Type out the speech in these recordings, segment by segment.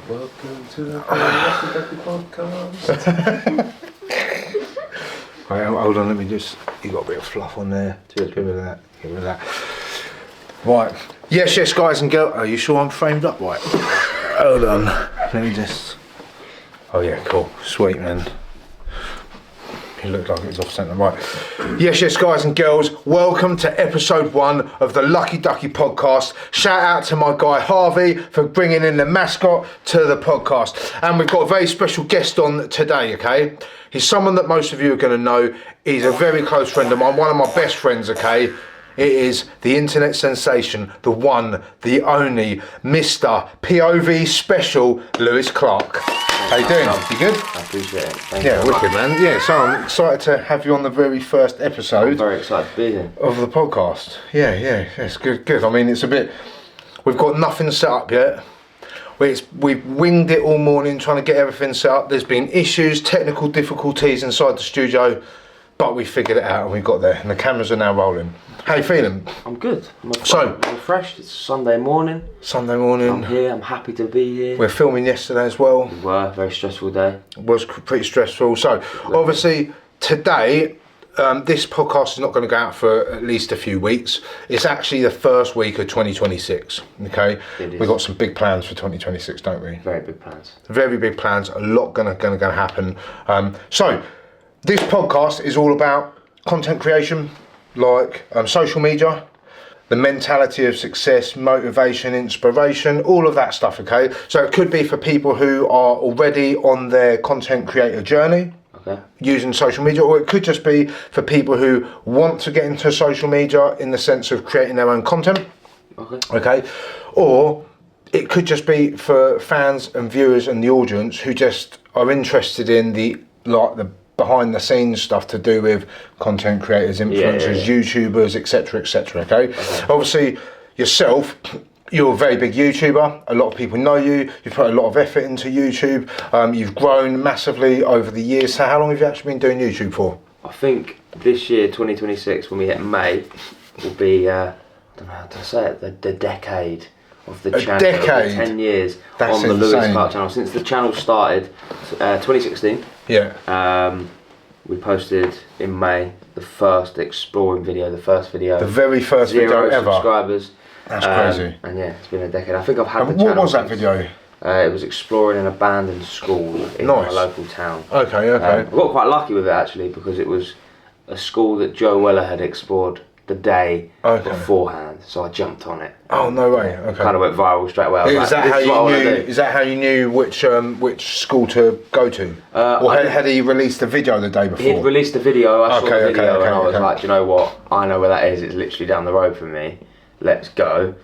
Welcome to the Lucky Ducky Podcast. Right, hold on, let me just. You got a bit of fluff on there. Get rid of that. Get rid of that. Right. Yes, guys and girls. Are you sure I'm framed up right? Hold on. Let me just. Oh yeah, cool. Sweet, man. He looked like it was off centre, right. Yes, guys and girls, welcome to episode 1 of the Lucky Ducky Podcast. Shout out to my guy Harvey for bringing in the mascot to the podcast. And we've got a very special guest on today, okay? He's someone that most of you are going to know. He's a very close friend of mine, one of my best friends, okay? It is the internet sensation, the one, the only, Mr. POV Special, Lewis Clark. How you doing? You good? I appreciate it. Thank Yeah, you. wicked, man. Yeah, so I'm excited to have you on the very first episode I'm very excited to be here. of the podcast. Yeah, it's good. I mean, it's a bit. We've got nothing set up yet. We've winged it all morning trying to get everything set up. There's been issues, technical difficulties inside the studio, but we figured it out and we got there. And the cameras are now rolling. How you feeling? I'm good. I'm So- refreshed. It's Sunday morning. Sunday morning. I'm here. I'm happy to be here. We're filming yesterday as well. We were very stressful day. It was pretty stressful. So obviously today, this podcast is not going to go out for at least a few weeks. It's actually the first week of 2026. Okay, It is. we've got some big plans for 2026, don't we? Very big plans. Very big plans. A lot gonna happen. So this podcast is all about content creation, like social media, the mentality of success, motivation, inspiration, all of that stuff. Okay, so it could be for people who are already on their content creator journey, Okay. using social media, or it could just be for people who want to get into social media in the sense of creating their own content. Okay, or it could just be for fans and viewers and the audience who just are interested in the behind the scenes stuff to do with content creators, influencers, YouTubers, etc. Okay, obviously yourself, you're a very big YouTuber. A lot of people know you. You've put a lot of effort into YouTube. You've grown massively over the years. So how long have you actually been doing YouTube for? I think this year, 2026, when we hit May, will be, I don't know how to say it, the decade of the channel. Decade? 10 years That's on the insane. Lewis Clark channel. Since the channel started, 2016. Yeah. We posted in May the first exploring video, the very first video 0 ever. subscribers. That's crazy. And yeah, it's been a decade. I think I've had And the what channel was that since- video? It was exploring an abandoned school in Nice. my local town. Okay. I got quite lucky with it actually because it was a school that Joe Weller had explored the day beforehand, so I jumped on it. Oh no way. Okay. Kind of went viral straight away. I was Is like, that this how is what I you wanna knew? do. Is that how you knew which school to go to? Or had he released a video the day before? He'd released a video. I saw the video and I was okay. like, do you know what? I know where that is. It's literally down the road from me. Let's go.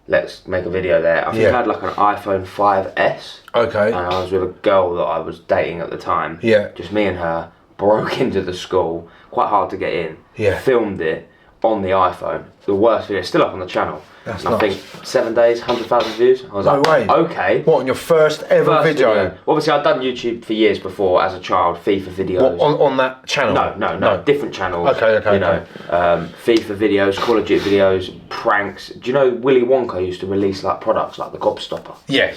Let's make a video there. I think I had like an iPhone 5S. Okay. And I was with a girl that I was dating at the time. Yeah. Just me and her. Broke into the school. Quite hard to get in. Yeah. Filmed it on the iPhone. The worst video. Still up on the channel. That's and I nuts. think 7 days, 100,000 views. I was No like, way. okay. What, on your first ever video? Obviously, I'd done YouTube for years before as a child. FIFA videos. What, on that channel? No. Different channels. Okay. You know, FIFA videos, Call of Duty videos, pranks. Do you know Willy Wonka used to release like products like the Gobstopper? Yeah.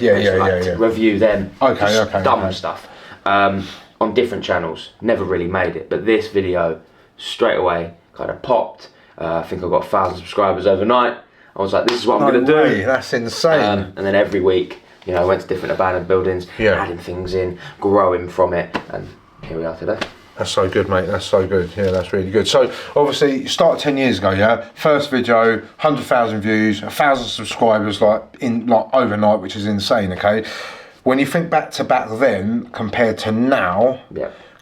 Review them. Okay. Dumb stuff. On different channels. Never really made it, but this video straight away kind of popped. I think I got 1,000 subscribers overnight. I was like, this is what I'm going to do. That's insane. And then every week, you know, I went to different abandoned buildings, adding things in, growing from it, and here we are today. That's so good, mate. That's so good. Yeah, that's really good. So, obviously, you started 10 years ago, yeah? First video, 100,000 views, 1,000 subscribers, like overnight, which is insane, okay? When you think back to back then, compared to now,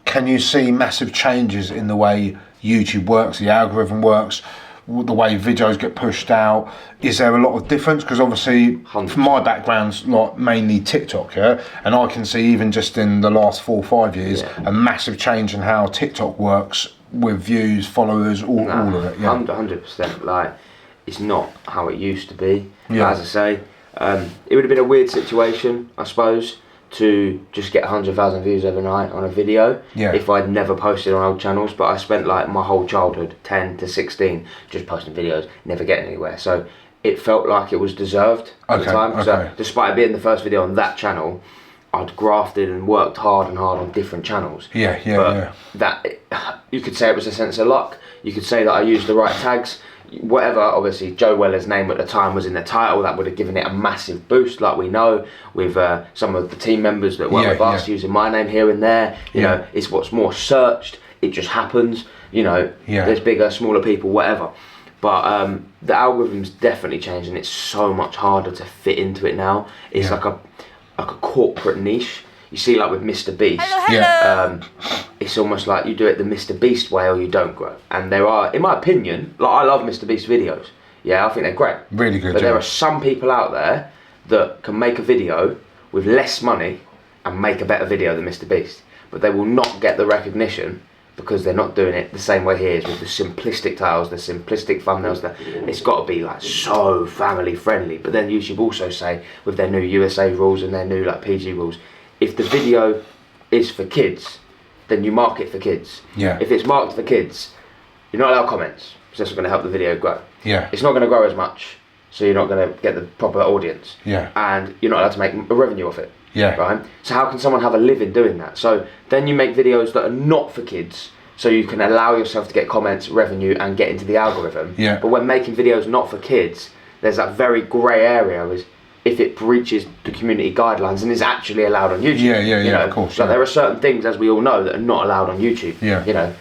can you see massive changes in the way YouTube works, the algorithm works, the way videos get pushed out? Is there a lot of difference? Because obviously, 100%. my background's like mainly TikTok, yeah, and I can see even just in the last 4 or 5 years a massissive change in how TikTok works with views, followers, all of it. Yeah, 100%. Like, it's not how it used to be. Yeah. As I say, it would have been a weird situation, I suppose, to just get 100,000 views overnight on a video if I'd never posted on old channels. But I spent like my whole childhood, 10 to 16, just posting videos, never getting anywhere. So it felt like it was deserved at the time. So despite it being the first video on that channel, I'd grafted and worked hard on different channels. That, you could say it was a sense of luck. You could say that I used the right tags. Whatever, obviously Joe Weller's name at the time was in the title, that would have given it a massive boost, like we know with some of the team members that work with us using my name here and there. You know, it's what's more searched, it just happens, you know, there's bigger, smaller people, whatever. But the algorithm's definitely changed, and it's so much harder to fit into it now. It's like a corporate niche. You see, like with Mr. Beast, it's almost like you do it the Mr. Beast way or you don't grow. And there are, in my opinion, like I love Mr. Beast videos. Yeah, I think they're great. Really good. But there are some people out there that can make a video with less money and make a better video than Mr. Beast. But they will not get the recognition because they're not doing it the same way he is, with the simplistic titles, the simplistic thumbnails. It's got to be like so family friendly. But then YouTube also say, with their new USA rules and their new like PG rules, if the video is for kids, then you mark it for kids. If it's marked for kids, you're not allowed comments, because that's not going to help the video grow. It's not going to grow as much, so you're not going to get the proper audience. And you're not allowed to make a revenue off it. Right? So how can someone have a living doing that? So then you make videos that are not for kids, so you can allow yourself to get comments, revenue, and get into the algorithm. But when making videos not for kids, there's that very grey area, is if it breaches the community guidelines and is actually allowed on YouTube. You know? Of course. So there are certain things, as we all know, that are not allowed on YouTube. You know,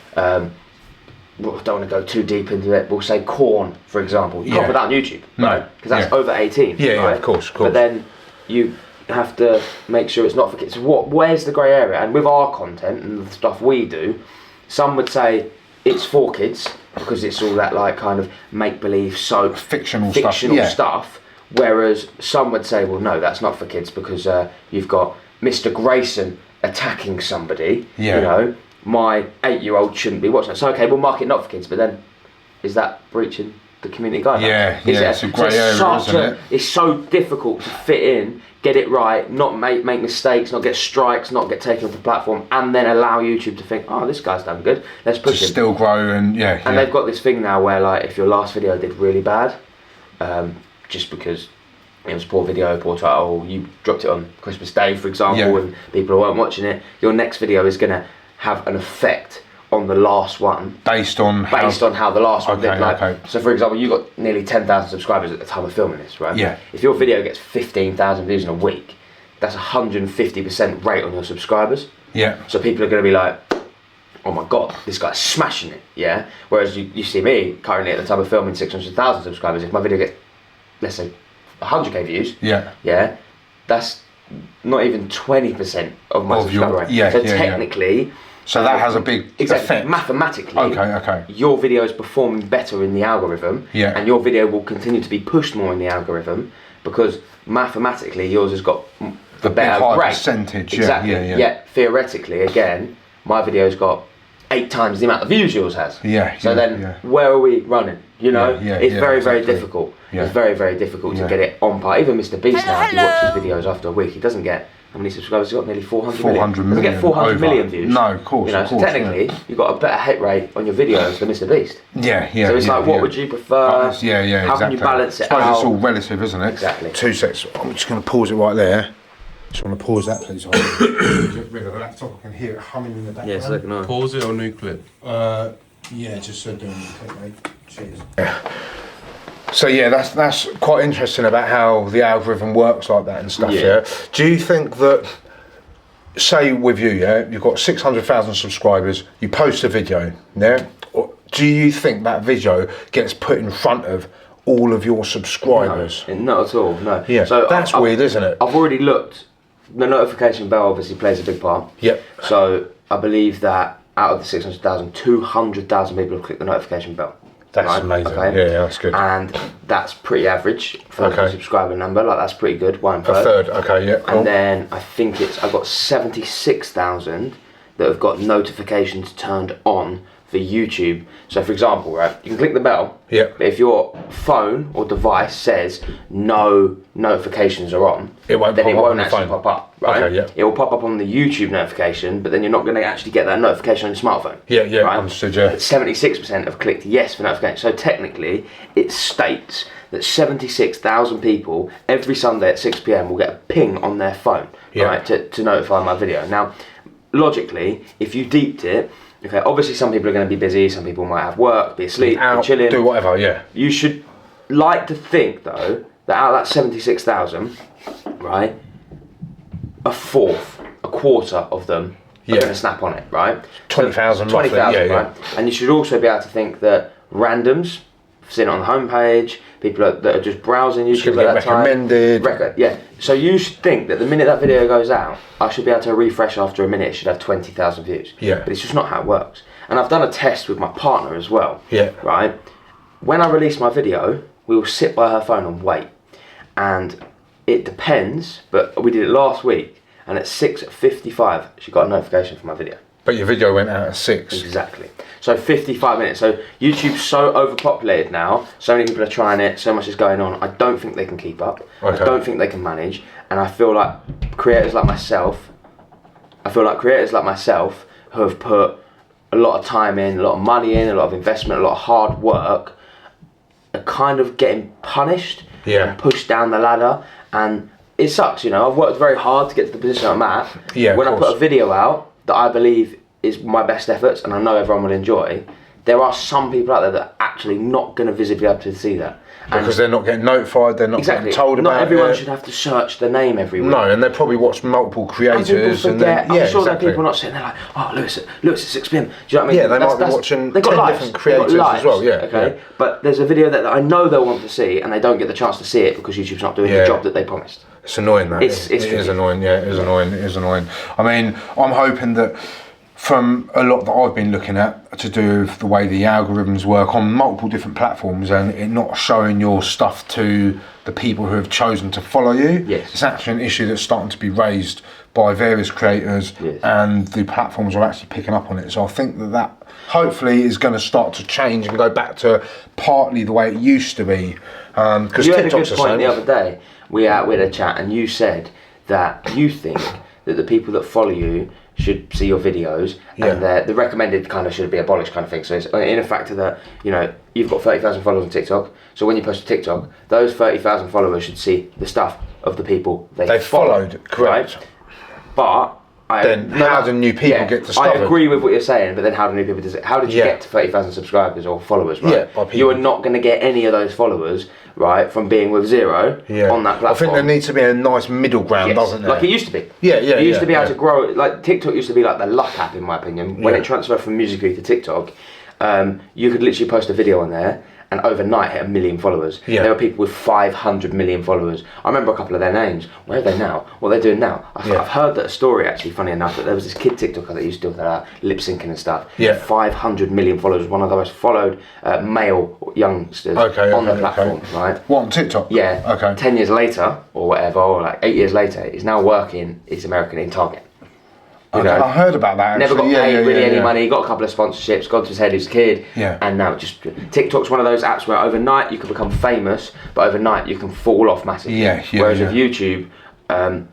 well, I don't want to go too deep into it. We'll say corn, for example. You can't put that on YouTube, right? Because that's over 18. Right? Of course. But then you have to make sure it's not for kids. So where's the grey area? And with our content and the stuff we do, some would say it's for kids because it's all that like kind of make-believe, soap, fictional stuff. Whereas some would say, well, no, that's not for kids because you've got Mr. Grayson attacking somebody. You know, my 8-year-old shouldn't be watching that. So, okay, we'll mark it not for kids, but then is that breaching the community guidelines? It's a grey area, isn't it? It's so difficult to fit in, get it right, not make mistakes, not get strikes, not get taken off the platform, and then allow YouTube to think, oh, this guy's done good, let's push him. Still grow and And they've got this thing now where, like, if your last video did really bad, just because it was a poor video, poor title, you dropped it on Christmas Day, for example, and people weren't watching it, your next video is going to have an effect on the last one based on how the last one did. Like, so for example, you got nearly 10,000 subscribers at the time of filming this, right? If your video gets 15,000 views in a week, that's 150% rate on your subscribers. So people are going to be like, oh my god, this guy's smashing it. Whereas you see me currently at the time of filming 600,000 subscribers, if my video gets, let's say, 100k views, that's not even 20% of my subscriber rate. So technically, so that has a big effect. Mathematically, your video is performing better in the algorithm, and your video will continue to be pushed more in the algorithm because mathematically yours has got the better rate. Percentage. Yet theoretically, again, my video's got 8 times the amount of views yours has. So then, where are we running? You know, it's very difficult. It's very difficult to get it on par. Even Mr. Beast now, if you watch his videos after a week, he doesn't get, how many subscribers has he got? Nearly 400 million. Doesn't get 400 million views. No, of course. You know, so technically, you've got a better hit rate on your videos than Mr. Beast. So it's like, what would you prefer? How can you balance it out? I suppose it's all relative, isn't it? Exactly. 2 seconds. I'm just going to pause it right there. Just want to pause that, please. Get rid of the laptop. I can hear it humming in the background. So can I. Pause it or new clip? Just so doing the clip, mate. Cheers. So that's quite interesting about how the algorithm works like that and stuff. Do you think that, say with you, you've got 600,000 subscribers, you post a video, do you think that video gets put in front of all of your subscribers? No, not at all. No. So that's weird, isn't it? I've already looked. The notification bell obviously plays a big part. So I believe that out of the 600,000, 200,000 people have clicked the notification bell. That's amazing. That's good. And that's pretty average for a subscriber number. Like, that's pretty good. 1/3. A third. Cool. And then I think I've got 76,000 that have got notifications turned on for YouTube. So for example, right, you can click the bell, but if your phone or device says no notifications are on, it won't actually pop up, right? It will pop up on the YouTube notification, but then you're not going to actually get that notification on your smartphone. Right? Understood. But 76% have clicked yes for notification. So technically, it states that 76,000 people every Sunday at 6 p.m. will get a ping on their phone, right, to notify my video. Now, logically, if you deeped it, okay, obviously some people are going to be busy, some people might have work, be asleep, be chilling, do whatever. Yeah. You should like to think though that out of that 76,000, right, a quarter of them are going to snap on it, right? 20,000, 20,000, right? And you should also be able to think that randoms sitting on the homepage, people that are just browsing YouTube at that recommended. Yeah. So you should think that the minute that video goes out, I should be able to refresh after a minute. It should have 20,000 views. Yeah. But it's just not how it works. And I've done a test with my partner as well. Yeah. Right. When I release my video, we will sit by her phone and wait. And it depends, but we did it last week, and at 6:55 she got a notification for my video. But your video went out at 6. Exactly. So 55 minutes. So YouTube's so overpopulated now, so many people are trying it, so much is going on. I don't think they can keep up. Okay. I don't think they can manage. And I feel like creators like myself who have put a lot of time in, a lot of money in, a lot of investment, a lot of hard work, are kind of getting punished and pushed down the ladder. And it sucks, you know. I've worked very hard to get to the position I'm at. Yeah, when I put a video out that I believe is my best efforts and I know everyone will enjoy, there are some people out there that are actually not going to visibly be able to see that. Because they're not getting notified, they're not getting told about it. Not everyone should have to search the name every week. No, and they probably watch multiple creators. And people forget. I'm sure that people are not sitting there like, oh, Lewis at 6 p.m. Do you know what I mean? Yeah, they might be watching 10 different creators as well. Yeah. Okay, but there's a video that I know they'll want to see and they don't get the chance to see it because YouTube's not doing the job that they promised. It's annoying, that. It is annoying, yeah, it is annoying. I mean, I'm hoping that from a lot that I've been looking at to do with the way the algorithms work on multiple different platforms and it not showing your stuff to the people who have chosen to follow you, it's actually an issue that's starting to be raised by various creators and the platforms are actually picking up on it. So I think that hopefully is going to start to change and go back to partly the way it used to be. Because you had a good point the other day. We had a chat and you said that you think that the people that follow you should see your videos and the recommended kind of should be abolished kind of thing. So it's in a factor that, you know, you've got 30,000 followers on TikTok, so when you post to TikTok, those 30,000 followers should see the stuff of the people they followed, correct. Right? But how do new people get discovered? I agree with what you're saying, but then how do new people how did you get to 30,000 subscribers or followers, right? You are not going to get any of those followers, right, from being with zero on that platform. I think there needs to be a nice middle ground, doesn't there? Like it used to be. It used to be able to grow, like TikTok used to be like the luck app in my opinion. When it transferred from Musical.ly to TikTok, you could literally post a video on there and overnight hit 1 million followers. There were people with 500 million followers. I remember a couple of their names. Where are they now? What are they doing now? I've heard that story actually, funny enough, that there was this kid TikToker that used to do that lip syncing and stuff. 500 million followers, one of the most followed male youngsters on the platform, right? What, on TikTok? Yeah. Okay. 10 years later, or whatever, or like 8 years later, he's now working, he's American in Target. You know, I heard about that. Never got paid any money, got a couple of sponsorships, gone to his head as a kid, and now just TikTok's one of those apps where overnight you can become famous, but overnight you can fall off massively. Whereas with YouTube,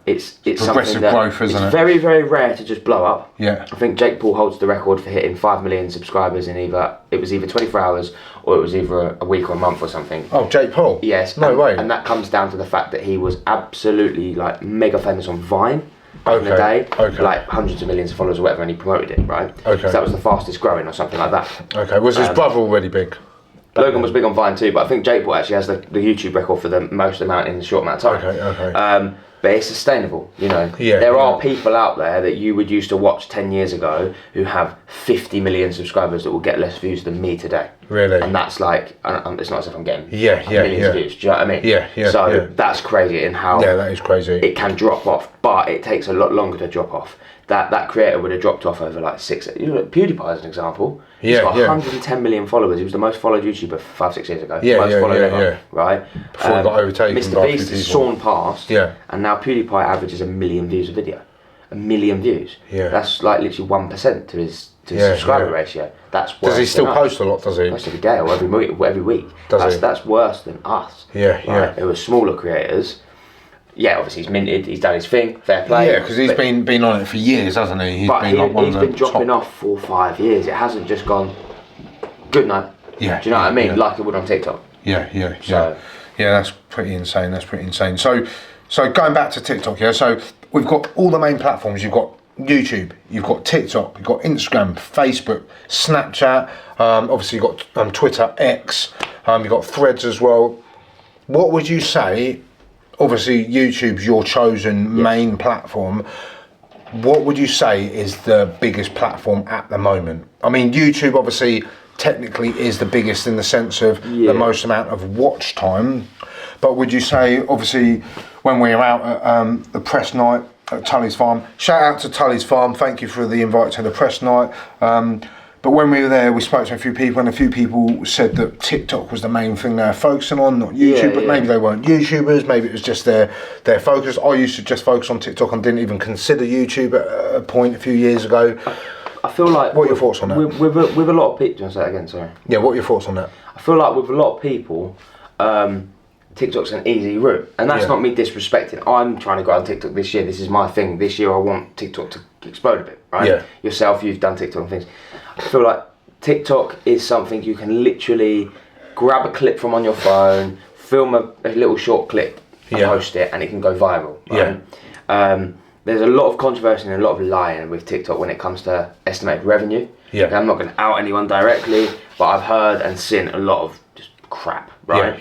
it's something that growth, isn't it? Very, very rare to just blow up. I think Jake Paul holds the record for hitting 5 million subscribers in either 24 hours or it was either a week or a month or something. Oh, Jake Paul? Yes. No way. And that comes down to the fact that he was absolutely like mega famous on Vine. In the day, like hundreds of millions of followers or whatever, and he promoted it, right? So that was the fastest growing or something like that. Was his brother already big? Logan was big on Vine too, but I think Jake Paul actually has the YouTube record for the most amount in a short amount of time. But it's sustainable, you know. There are people out there that you would used to watch 10 years ago who have 50 million subscribers that will get less views than me today. Really? And that's like, it's not as if I'm getting millions of views, do you know what I mean? So that's crazy in how that is crazy. It can drop off, but it takes a lot longer to drop off. That creator would have dropped off over like 6, you know, PewDiePie as an example. He's got 110 million followers. He was the most followed YouTuber 5-6 years ago. Most followed ever, right? Before he got overtaken by Mr. Beast has sawn past, and now PewDiePie averages 1 million views a video. 1 million views. That's like literally 1% to his subscriber ratio. That's worse. Does he still post a lot? Does he? Post every day or every week. That's worse than us. It was smaller creators. Obviously he's minted, he's done his thing, fair play. Because he's been on it for years, hasn't he? He's been dropping off for 5 years. It hasn't just gone, good night. Do you know what I mean? Like it would on TikTok. Yeah, that's pretty insane. So going back to TikTok, yeah. So we've got all the main platforms. You've got YouTube, you've got TikTok, you've got Instagram, Facebook, Snapchat. Obviously, you've got Twitter, X. You've got Threads as well. What would you say? Obviously, YouTube's your chosen main platform. What would you say is the biggest platform at the moment? I mean, YouTube obviously technically is the biggest in the sense of the most amount of watch time. But would you say, obviously, when we were out at the press night at Tully's Farm, shout out to Tully's Farm, thank you for the invite to the press night. But when we were there, we spoke to a few people, and a few people said that TikTok was the main thing they're focusing on, not YouTube, but maybe they weren't YouTubers, maybe it was just their focus. I used to just focus on TikTok and didn't even consider YouTube at a point a few years ago. I feel like... What are your thoughts on that? With a lot of people... Do you want to say that again, sorry? Yeah, what are your thoughts on that? I feel like with a lot of people, TikTok's an easy route. And that's not me disrespecting. I'm trying to go on TikTok this year. This is my thing. This year I want TikTok to explode a bit, right? Yeah. Yourself, you've done TikTok and things. I feel like TikTok is something you can literally grab a clip from on your phone, film a little short clip and post it, and it can go viral, right? There's a lot of controversy and a lot of lying with TikTok when it comes to estimated revenue. Okay, I'm not going to out anyone directly, but I've heard and seen a lot of just crap, right?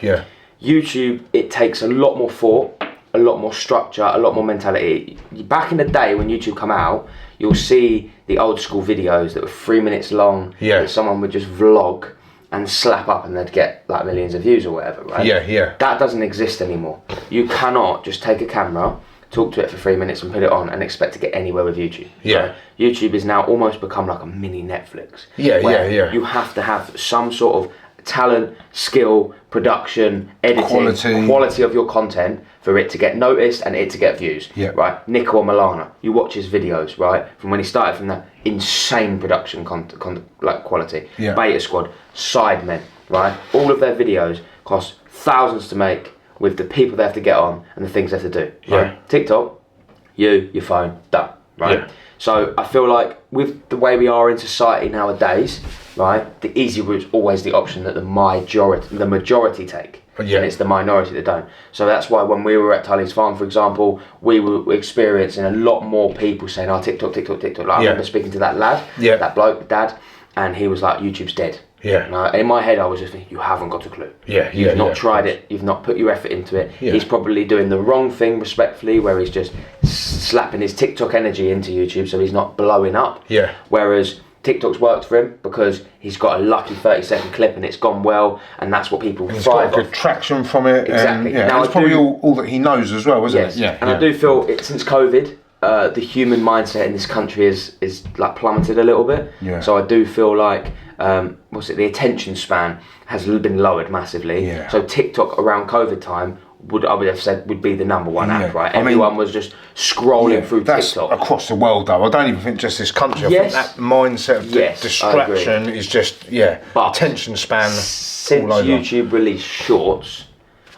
YouTube, it takes a lot more thought, a lot more structure, a lot more mentality. Back in the day when YouTube come out, you'll see the old school videos that were 3 minutes long that someone would just vlog and slap up and they'd get like millions of views or whatever, right? That doesn't exist anymore. You cannot just take a camera, talk to it for 3 minutes and put it on and expect to get anywhere with YouTube. Right? YouTube is now almost become like a mini Netflix. You have to have some sort of talent, skill, production, editing, quality of your content for it to get noticed and it to get views. Right? Nicole Milana, you watch his videos, right? From when he started from that insane production like quality. Beta Squad, Sidemen, right? All of their videos cost thousands to make with the people they have to get on and the things they have to do. Right? TikTok, your phone, done. Right? So I feel like with the way we are in society nowadays, right, the easy route is always the option that the majority take. And it's the minority that don't. So that's why when we were at Tully's Farm, for example, we were experiencing a lot more people saying, oh, TikTok. Like, I remember speaking to that lad, that bloke, dad, and he was like, YouTube's dead. And in my head, I was just thinking, you haven't got a clue. You've not tried it. You've not put your effort into it. He's probably doing the wrong thing, respectfully, where he's just slapping his TikTok energy into YouTube, so he's not blowing up. Whereas TikTok's worked for him because he's got a lucky 30-second clip and it's gone well, and that's what people thrive on. He's got good traction from it. Exactly. And, now, it's probably all that he knows as well, isn't it? And I do feel since COVID, the human mindset in this country is like plummeted a little bit. So I do feel like the attention span has been lowered massively. So TikTok around COVID time I would have said would be the number one app, right? Everyone was just scrolling through TikTok. Across the world though. I don't even think just this country. I think that mindset of distraction is just but attention span. Since YouTube released Shorts,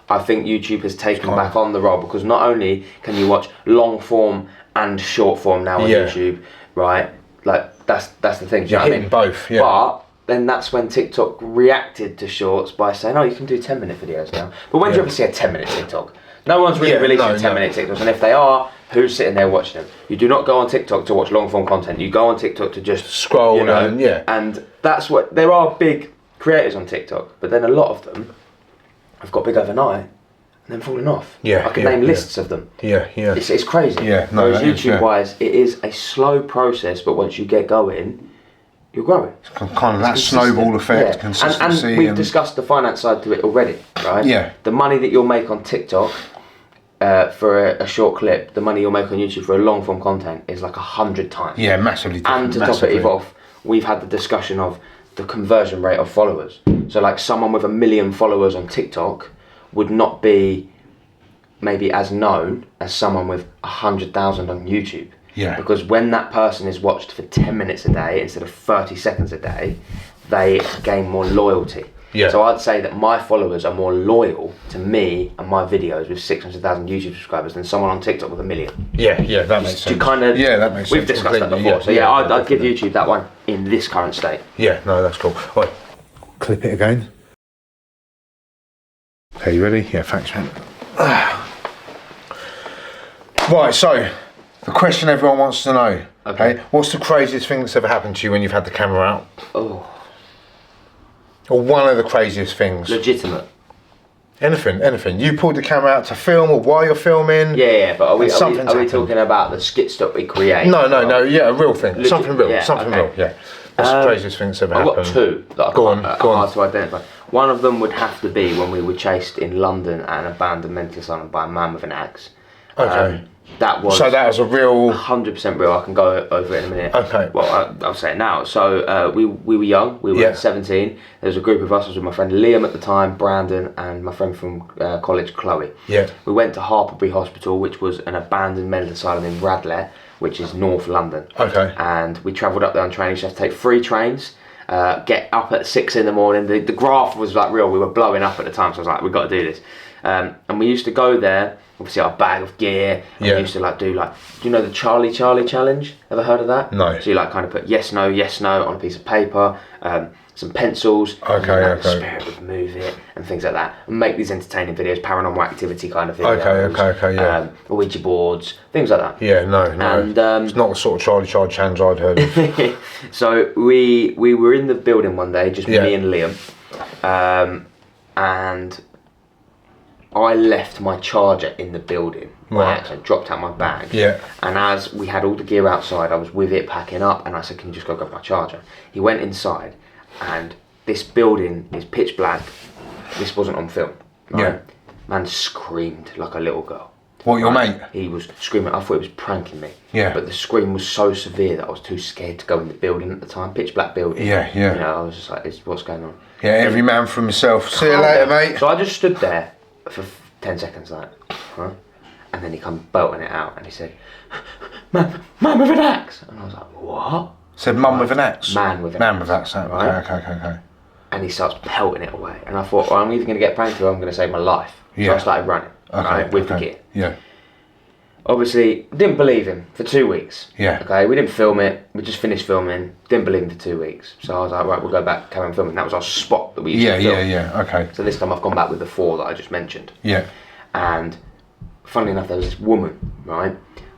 I think YouTube has taken back on the role, because not only can you watch long form and short form now on YouTube, right? Like that's the thing. You're hitting both. But then that's when TikTok reacted to Shorts by saying, oh, you can do 10-minute videos now. But when do you ever see a 10-minute TikTok? No one's really releasing 10-minute TikToks, and if they are, who's sitting there watching them? You do not go on TikTok to watch long-form content. You go on TikTok to just scroll, and that's what... There are big creators on TikTok, but then a lot of them have got big overnight and then fallen off. I can name lists of them. It's crazy. Whereas YouTube-wise, it is a slow process, but once you get going, you're growing. It's kind of that snowball effect, consistency. And we've discussed the finance side to it already, right? The money that you'll make on TikTok for a short clip, the money you'll make on YouTube for a long form content is like 100 times. Massively different. And to top it off, we've had the discussion of the conversion rate of followers. So like someone with 1 million followers on TikTok would not be maybe as known as someone with 100,000 on YouTube. Because when that person is watched for 10 minutes a day instead of 30 seconds a day, they gain more loyalty. So I'd say that my followers are more loyal to me and my videos with 600,000 YouTube subscribers than someone on TikTok with 1 million. That makes sense. That makes sense. We've discussed that before. So I'd give YouTube that one in this current state. That's cool. Right. Clip it again. Okay, you ready? Yeah, thanks, man. Right, so the question everyone wants to know. Okay. What's the craziest thing that's ever happened to you when you've had the camera out? Oh. Or one of the craziest things? Legitimate. Anything. You pulled the camera out to film or while you're filming? Yeah, but are we talking about the skits that we create? No, yeah, a real thing. Something real, yeah. What's the craziest thing that's ever happened? I've got two that Go on. hard to identify. One of them would have to be when we were chased in London at an abandoned mental asylum by a man with an axe. Okay. That was a real 100% real. I can go over it in a minute. Okay. Well, I'll say it now. So we were young. We were 17. There was a group of us. I was with my friend Liam at the time, Brandon, and my friend from college, Chloe. Yeah. We went to Harperbury Hospital, which was an abandoned mental asylum in Radlett, which is North London. Okay. And we travelled up there on trains. You have to take 3 trains. Get up at 6 in the morning. The graph was like real. We were blowing up at the time, so I was like, we've got to do this. And we used to go there. Obviously, our bag of gear. And we used to do you know the Charlie challenge? Ever heard of that? No. So you kind of put yes no on a piece of paper, some pencils. Okay. The spirit would move it and things like that, and make these entertaining videos, paranormal activity kind of videos. Okay. Yeah. Ouija boards, things like that. Yeah. No. And it's not the sort of Charlie challenge I'd heard of. So we were in the building one day, just me and Liam, and I left my charger in the building. Right. I dropped out my bag. Yeah. And as we had all the gear outside, I was with it packing up, and I said, "Can you just go grab my charger?" He went inside, and this building is pitch black. This wasn't on film. Right? Yeah. Man screamed like a little girl. What, your mate? He was screaming. I thought he was pranking me. Yeah. But the scream was so severe that I was too scared to go in the building at the time. Pitch black building. Yeah. You know, I was just like, "What's going on?" Yeah. Every man for himself. See you later, mate. So I just stood there for 10 seconds, huh? And then he come belting it out, and he said, "Man with an axe." And I was like, "What?" Said mum with an axe. Man with an axe. Right. Okay. And he starts pelting it away, and I thought, well, I'm either going to get pranked or I'm going to save my life. So I started running, with the gear. Yeah. Obviously, didn't believe him for 2 weeks. Yeah. Okay, we didn't film it. We just finished filming. Didn't believe him for 2 weeks. So I was like, right, we'll go back, carry on filming. That was our spot that we used to film. Yeah. Okay. So this time I've gone back with the 4 that I just mentioned. Yeah. And funnily enough, there was this woman, right?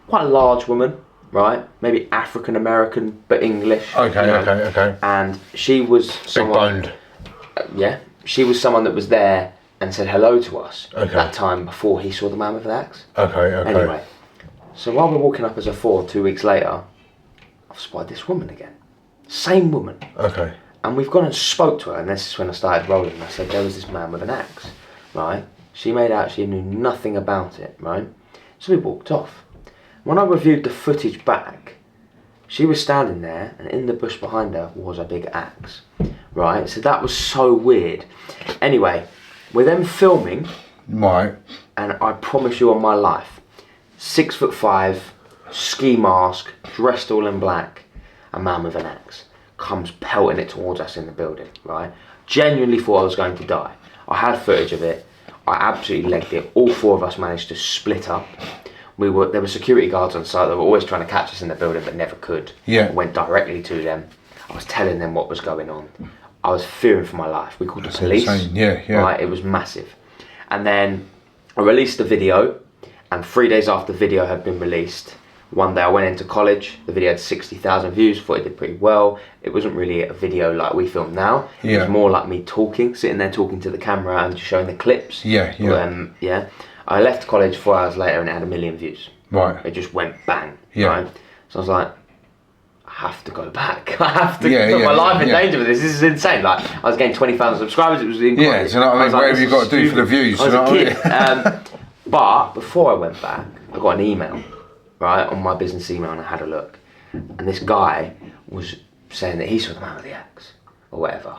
Quite a large woman, right? Maybe African American, but English. Okay. And she was someone. Big boned. She was someone that was there and said hello to us Okay. that time before he saw the man with the axe. Okay. Anyway, so while we're walking up as a 4 2 weeks later, I've spotted this woman again. Same woman. Okay. And we've gone and spoke to her, and this is when I started rolling. I said, there was this man with an axe, right? She made out she knew nothing about it, right? So we walked off. When I reviewed the footage back, she was standing there, and in the bush behind her was a big axe, right? So that was so weird. Anyway, we're then filming, Right. and I promise you on my life, 6'5", ski mask, dressed all in black, a man with an axe comes pelting it towards us in the building, right? Genuinely thought I was going to die. I had footage of it. I absolutely legged it. All 4 of us managed to split up. There were security guards on site that were always trying to catch us in the building but never could. Yeah. I went directly to them. I was telling them what was going on. I was fearing for my life. We called the police. Insane. Yeah. Right, it was massive. And then I released the video, and 3 days after the video had been released, one day I went into college. The video had 60,000 views. Thought it did pretty well. It wasn't really a video like we film now. It was more like me talking, sitting there talking to the camera and just showing the clips. Yeah. I left college 4 hours later and it had 1 million views. Right. It just went bang. Yeah. Right? So I was like, I have to go back. I have to put my life in danger with this. This is insane. Like, I was getting 20,000 subscribers. It was incredible. Yeah, do you know what I mean? Whatever you got to do for the views. I was a kid. But before I went back, I got an email, right, on my business email, and I had a look. And this guy was saying that he saw the man with the axe, or whatever.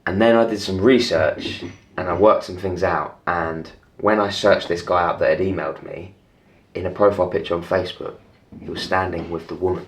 And then I did some research, and I worked some things out. And when I searched this guy up that had emailed me, in a profile picture on Facebook, he was standing with the woman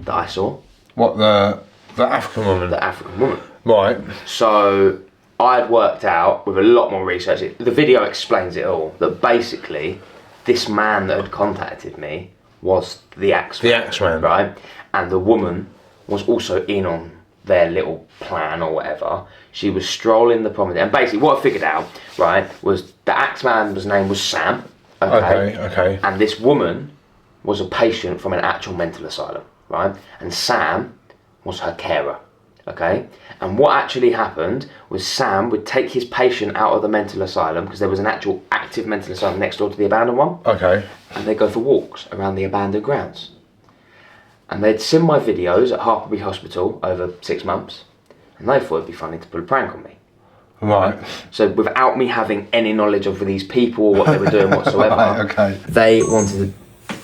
that I saw. What, the African woman? The African woman. Right. So I had worked out with a lot more research. The video explains it all. That basically, this man that had contacted me was the axeman. The axeman. Right? And the woman was also in on their little plan or whatever. She was strolling the promenade, and basically what I figured out, right, was the axeman's name was Sam. Okay. And this woman was a patient from an actual mental asylum, right? And Sam was her carer, okay? And what actually happened was Sam would take his patient out of the mental asylum, because there was an actual active mental asylum next door to the abandoned one. Okay. And they'd go for walks around the abandoned grounds. And they'd seen my videos at Harperby Hospital over 6 months, and they thought it'd be funny to pull a prank on me. Right. So without me having any knowledge of these people or what they were doing whatsoever, Right, okay. they wanted to...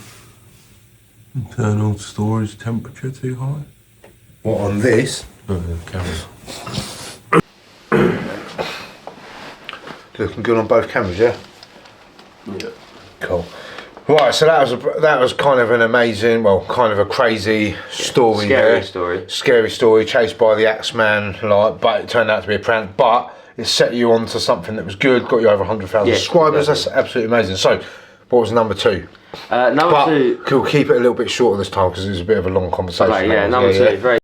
Internal storage temperature too high? What, on this? Cameras. Looking good on both cameras, yeah? Yeah. Cool. Right, so that was kind of an amazing, well, kind of a crazy story. Scary story, chased by the axeman, but it turned out to be a prank. But it set you onto something that was good, got you over 100,000 subscribers. Exactly. That's absolutely amazing. So, what was number 2? Number 2. We'll keep it a little bit shorter this time because it was a bit of a long conversation. Number 2. Very